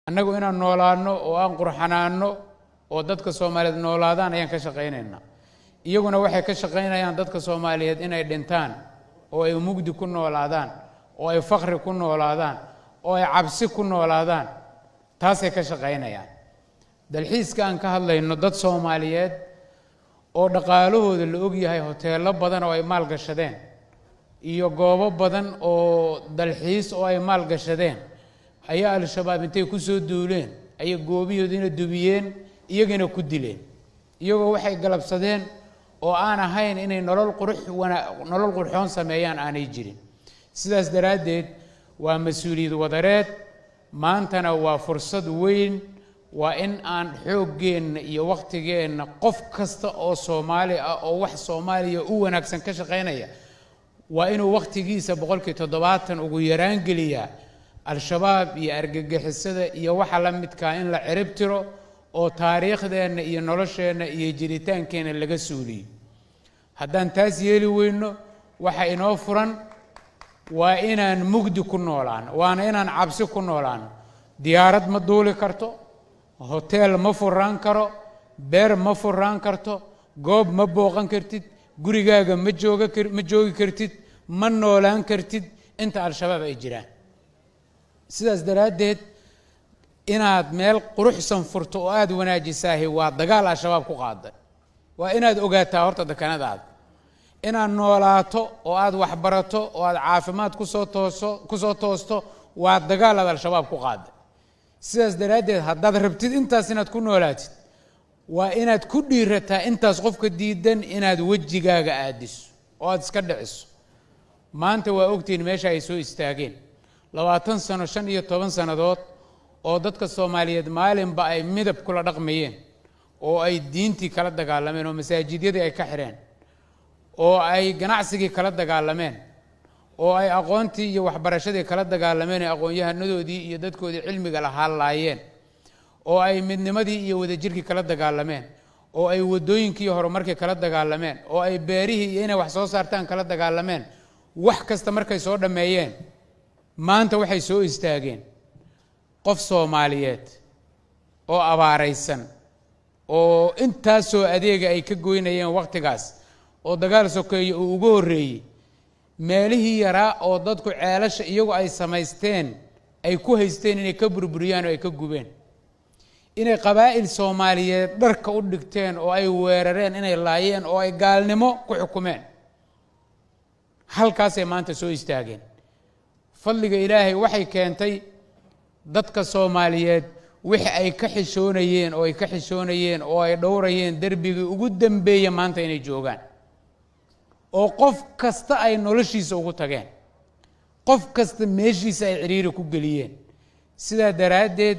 annagu inaan noolaano oo aan qurxanaano oo dadka Soomaaliyeed noolaadaan ayaan ka shaqeynaynaa iyaguna waxay ka shaqeynayaan dadka Soomaaliyeed inay dhintaan oo ay mugdi ku noolaadaan oo ay faqri ku noolaadaan oo ay cabsi ku noolaadaan taasay ka shaqeynayaan dalxiiska aan ka hadlayno dad Soomaaliyeed oo dhaqaalahooda la og yahay hoteelo badan oo ay maal gashadeen iyo goobo badan oo dalxiis oo ay maal gashadeen ayaa al-shabaab intay ku soo duuleen ay goobiyoodina dubiyeen iyagana ku dileen iyagoo waxay galabsadeen oo aan ahayn inay nolol qurxoon sameeyaan aanay jirin sidaas daraadeed waa mas'uuliyad wadareed maantana waa fursad weyn waa in aan xooggeena iyo waqtigeena qof kasta oo Soomaali ah oo wax Soomaaliya u wanaagsan ka shaqeynaya waa inuu waqtigiisa 70% ugu yaraan geliyaa al-shabaab iyo argagixisada iyo waxa la midka in la cirib tiro oo taariikhdeena iyo nolosheena iyo jiritaankeena laga suuliyo haddaan taas yeeli weyno waxa inoo furan waa inaan mugdi ku noolaan waana inaan cabsi ku noolaan diyaarad ma duuli karto hotel ma furaan karo beer ma furaan karto goob ma booqan kartid gurigaaga ma joogi kartid ma noolaan kartid inta al-shabaab ay jiraan sidaas daraadeed inaad meel quruxsan furto oo aad wanaajisahay waa dagaal al-shabaab ku qaaday waa inaad ogaataa horta dekanadaada inaad noolaato oo aad wax barato oo aad caafimaad ku soo toosto waa dagaal al-shabaab ku qaaday sidaas daraadeed haddaad rabtid intaas inaad ku noolaatid waa inaad ku dhiirataa intaas qofka diidan inaad wajigaaga aadiso oo aad iska dhiciso maanta waa ogtiin meesha ay soo istaageen 20 sano 15 sanadood oo dadka Soomaaliyeed maalinba ay midab kula dhaqmayeen oo ay diintii kala dagaalameen oo masaajidyadii ay ka xireen oo ay ganacsigii kala dagaalameen oo ay aqoontii iyo waxbarashadii kala dagaalameen aqoon-yahanadoodii iyo dadkoodii cilmiga la halaayeen oo ay midnimadii iyo wadajirkii kala dagaalameen oo ay wadooyinkii iyo horumarkii kala dagaalameen oo ay beerihii iyo inay wax soo saartaan kala dagaalameen wax kasta markay soo dhameeyeen maanta waxay soo istaageen qof Soomaaliyeed oo abaaraysan oo intaas soo adeega ay ka goynayeen waqtigaas oo dagaal sokeeye uu ugu horeeyay meelihii yaraa oo dadku ceelasha iyagu ay samaysteen ay ku haysteen inay ka burburiyaan oo ay ka gubeen inay qabaa'il Soomaaliyeed dharka u dhigteen oo ay weerareen inay laayeen oo ay gaalnimo ku xukumeen halkaas ay maanta soo istaageen fadliga Ilaahay waxay keentay dadka Soomaaliyeed wixii ay ka xishoonayeen oo ay dhowrayeen darbigii ugu dambeeyay maanta inay joogaan oo qof kasta ay noloshiisa ugu tageen qof kasta meeshiisa ay ciriiri ku galiyeen sida daraadeed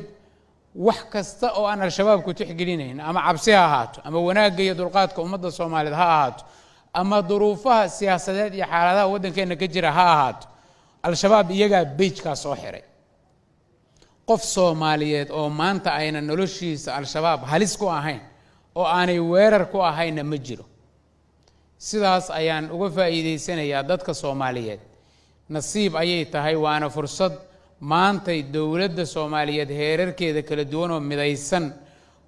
wax kasta oo aan al-shabaab ku tixgelinayn ama cabsi ha ahaato ama wanaagga iyo dulqaadka ummadda Soomaaliyeed ha ahaato ama duruufaha siyaasadeed iyo xaaladaha waddankeena ka jira ha ahaato al-shabaab iyaga beejka soo xiray qof Soomaaliyeed oo maanta ayna noloshiisa al-shabaab halis ku ahayn oo aanay weerar ku ahayn ma jiro sidaas ayaan uga faa'iideysanayaa dadka Soomaaliyeed nasiib ayay tahay waana fursad maanta dawladda Soomaaliyeed heerarkeeda kala duwan oo midaysan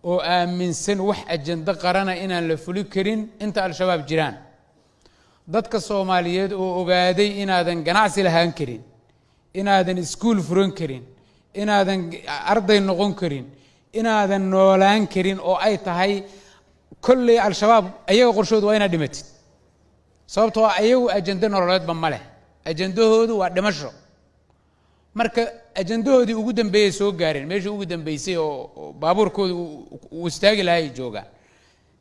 oo aaminsan wax ajanda qarana inaan la fuli karin inta al-shabaab jiraan dadka Soomaaliyeed oo ogaaday inaadan ganacsi lahaan karin inaadan iskuul furan karin inaadan arday noqon karin inaadan noolaan karin oo ay tahay kulli al-shabaab ayaga qorshoodu waa inaad dhimatid sababtoo ah ayagu ajanda nololeedba ma leh ajandahoodu waa dhimasho marka ajandahoodii ugu dambeeyay soo gaareen meeshii ugu dambeysay oo baabuurkooda uu istaagi lahaa ay joogaan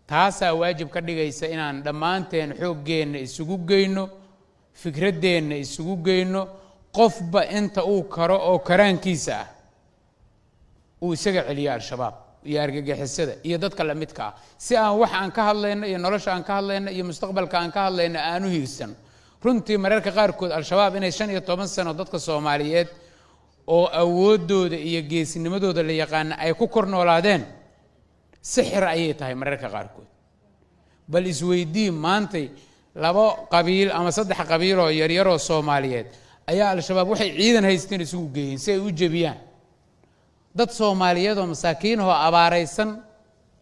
taasaa waajib ka dhigaysa inaan dhammaanteen xooggeena isugu geyno fikraddeena isugu geyno qofba inta uu karo oo karaankiisa ah uu isaga celiyo al-shabaab iyo argagixisada iyo dadka la midka ah si aan wax aan ka hadlayno iyo nolosha aan ka hadlayno iyo mustaqbalka aan ka hadlayno aanu hiigsan runtii mararka qaarkood al-shabaab inay 15 sano dadka Soomaaliyeed oo awoodooda iyo geesinimadooda la yaqaan ay ku kor noolaadeen sixir ayay tahay mararka qaarkood bal isweydii maantay laba qabiil ama saddex qabiil oo yaryar oo Soomaaliyeed ayaa al-shabaab waxay ciidan haysteen isugu geeyeen si ay u jabiyaan dad Soomaaliyeed oo masaakiin oo abaaraysan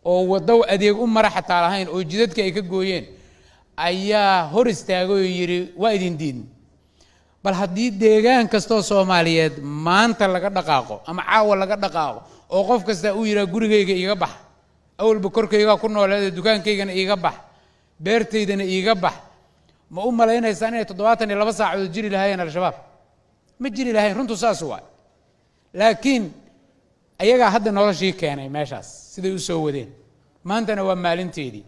oo wado adeeg u mara xataa lahayn oo jidadka ay ka gooyeen ayaa hor istaagay oo yiri waa idin diin bal haddii deegaan kastoo Soomaaliyeed maanta laga dhaqaaqo ama caawa laga dhaqaaqo oo qof kasta uu yiraahdo gurigayga iga bax awalba korkayga ku noolaada dukaankaygana iga bax beertaydana iga bax ma u malaynaysan inay 72 saacadood jiri lahaayeen al-shabaab ma jiri lahayn runtu saas waa laakiin ayaga hadda noloshii keenay meeshaas siday u soo wadeen maantana waa maalinteedii